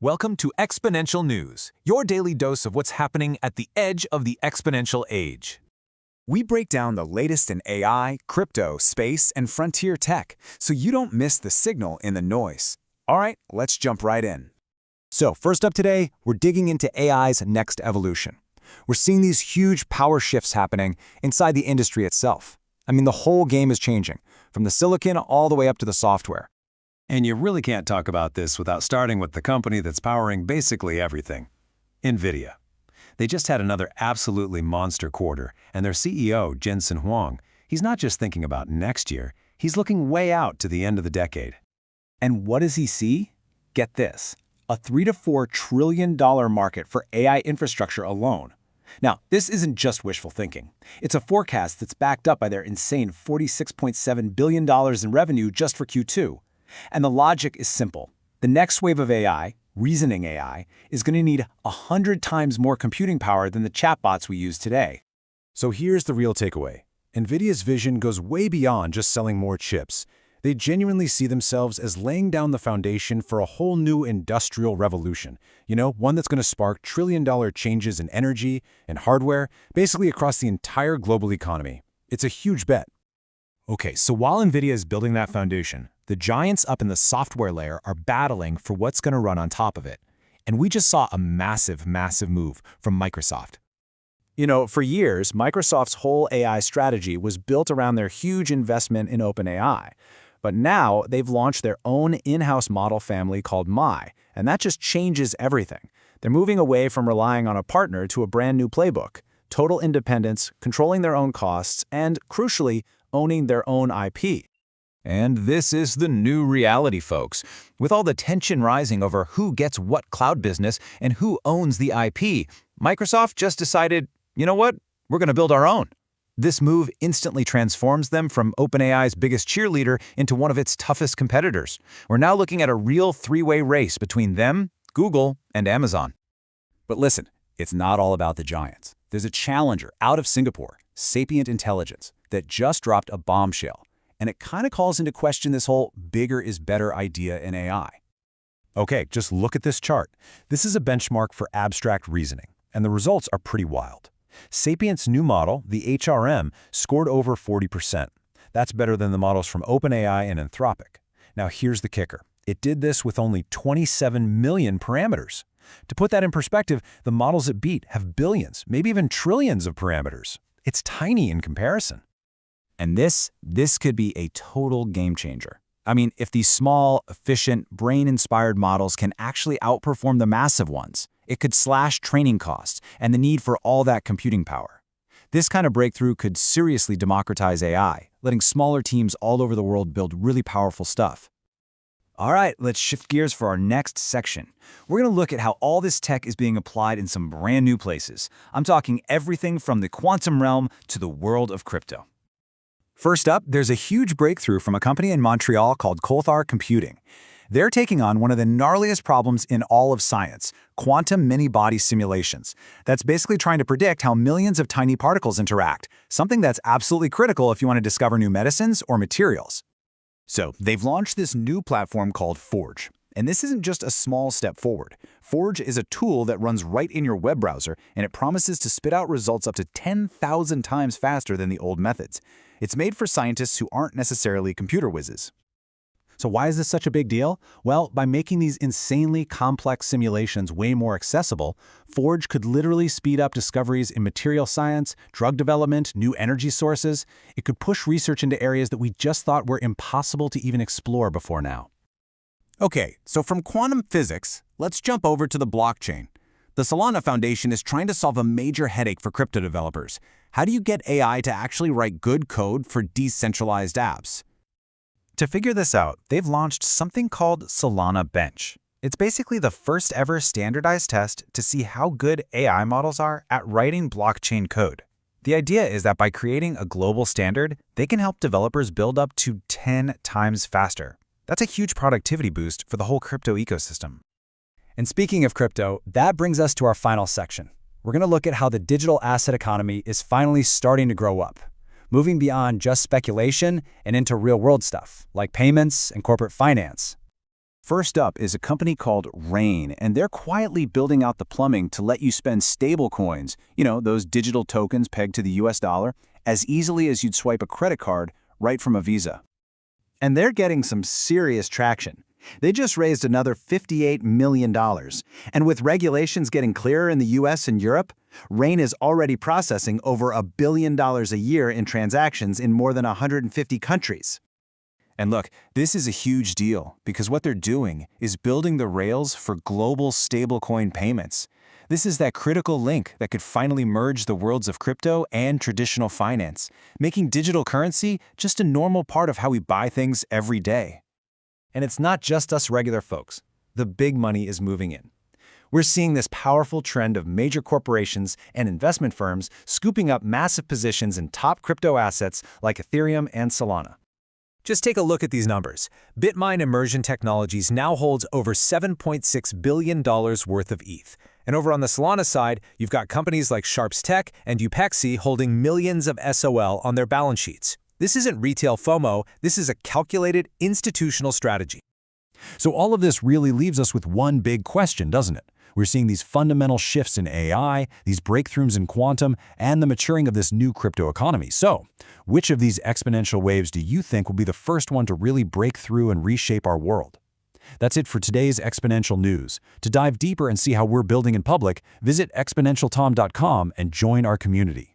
Welcome to Exponential News, your daily dose of what's happening at the edge of the exponential age. We break down the latest in AI, crypto, space, and frontier tech, so you don't miss the signal in the noise. All right, let's jump right in. So first up today, we're digging into AI's next evolution. We're seeing these huge power shifts happening inside the industry itself. I mean, the whole game is changing, from the silicon all the way up to the software. And you really can't talk about this without starting with the company that's powering basically everything, Nvidia. They just had another absolutely monster quarter, and their CEO, Jensen Huang, he's not just thinking about next year, he's looking way out to the end of the decade. And what does he see? Get this, a $3 to $4 trillion market for AI infrastructure alone. Now, this isn't just wishful thinking. It's a forecast that's backed up by their insane $46.7 billion in revenue just for Q2. And the logic is simple. The next wave of AI, reasoning AI, is going to need 100 times more computing power than the chatbots we use today. So here's the real takeaway. NVIDIA's vision goes way beyond just selling more chips. They genuinely see themselves as laying down the foundation for a whole new industrial revolution. One that's going to spark trillion-dollar changes in energy and hardware, basically across the entire global economy. It's a huge bet. Okay, so while NVIDIA is building that foundation, the giants up in the software layer are battling for what's going to run on top of it. And we just saw a massive move from Microsoft. For years, Microsoft's whole AI strategy was built around their huge investment in OpenAI. But now they've launched their own in-house model family called Mai, and that just changes everything. They're moving away from relying on a partner to a brand new playbook, total independence, controlling their own costs, and, crucially, owning their own IP. And this is the new reality, folks. With all the tension rising over who gets what cloud business and who owns the IP, Microsoft just decided, you know what, we're going to build our own. This move instantly transforms them from OpenAI's biggest cheerleader into one of its toughest competitors. We're now looking at a real three-way race between them, Google, and Amazon. But listen, it's not all about the giants. There's a challenger out of Singapore, Sapient Intelligence, that just dropped a bombshell. And it kind of calls into question this whole bigger is better idea in AI. Okay, just look at this chart. This is a benchmark for abstract reasoning, and the results are pretty wild. Sapient's new model, the HRM, scored over 40%. That's better than the models from OpenAI and Anthropic. Now here's the kicker. It did this with only 27 million parameters. To put that in perspective, the models it beat have billions, maybe even trillions of parameters. It's tiny in comparison. And this could be a total game changer. I mean, if these small, efficient, brain-inspired models can actually outperform the massive ones, it could slash training costs and the need for all that computing power. This kind of breakthrough could seriously democratize AI, letting smaller teams all over the world build really powerful stuff. All right, let's shift gears for our next section. We're going to look at how all this tech is being applied in some brand new places. I'm talking everything from the quantum realm to the world of crypto. First up, there's a huge breakthrough from a company in Montreal called Kothar Computing. They're taking on one of the gnarliest problems in all of science, quantum mini-body simulations. That's basically trying to predict how millions of tiny particles interact, something that's absolutely critical if you want to discover new medicines or materials. So, they've launched this new platform called Forge. And this isn't just a small step forward. Forge is a tool that runs right in your web browser, and it promises to spit out results up to 10,000 times faster than the old methods. It's made for scientists who aren't necessarily computer whizzes. So why is this such a big deal? Well, by making these insanely complex simulations way more accessible, Forge could literally speed up discoveries in material science, drug development, new energy sources. It could push research into areas that we just thought were impossible to even explore before now. Okay, so from quantum physics, let's jump over to the blockchain. The Solana Foundation is trying to solve a major headache for crypto developers. How do you get AI to actually write good code for decentralized apps? To figure this out, they've launched something called Solana Bench. It's basically the first ever standardized test to see how good AI models are at writing blockchain code. The idea is that by creating a global standard, they can help developers build up to 10 times faster. That's a huge productivity boost for the whole crypto ecosystem. And speaking of crypto, that brings us to our final section. We're going to look at how the digital asset economy is finally starting to grow up, moving beyond just speculation and into real-world stuff, like payments and corporate finance. First up is a company called Rain, and they're quietly building out the plumbing to let you spend stablecoins, those digital tokens pegged to the US dollar, as easily as you'd swipe a credit card right from a Visa. And they're getting some serious traction. They just raised another $58 million. And with regulations getting clearer in the US and Europe, Rain is already processing over $1 billion a year in transactions in more than 150 countries. And look, this is a huge deal because what they're doing is building the rails for global stablecoin payments. This is that critical link that could finally merge the worlds of crypto and traditional finance, making digital currency just a normal part of how we buy things every day. And it's not just us regular folks. The big money is moving in. We're seeing this powerful trend of major corporations and investment firms scooping up massive positions in top crypto assets like Ethereum and Solana. Just take a look at these numbers. Bitmine Immersion Technologies now holds over $7.6 billion worth of ETH. And over on the Solana side, you've got companies like Sharps Tech and Upexi holding millions of SOL on their balance sheets. This isn't retail FOMO, this is a calculated institutional strategy. So all of this really leaves us with one big question, doesn't it? We're seeing these fundamental shifts in AI, these breakthroughs in quantum, and the maturing of this new crypto economy. So, which of these exponential waves do you think will be the first one to really break through and reshape our world? That's it for today's Exponential News. To dive deeper and see how we're building in public, visit exponentialtom.com and join our community.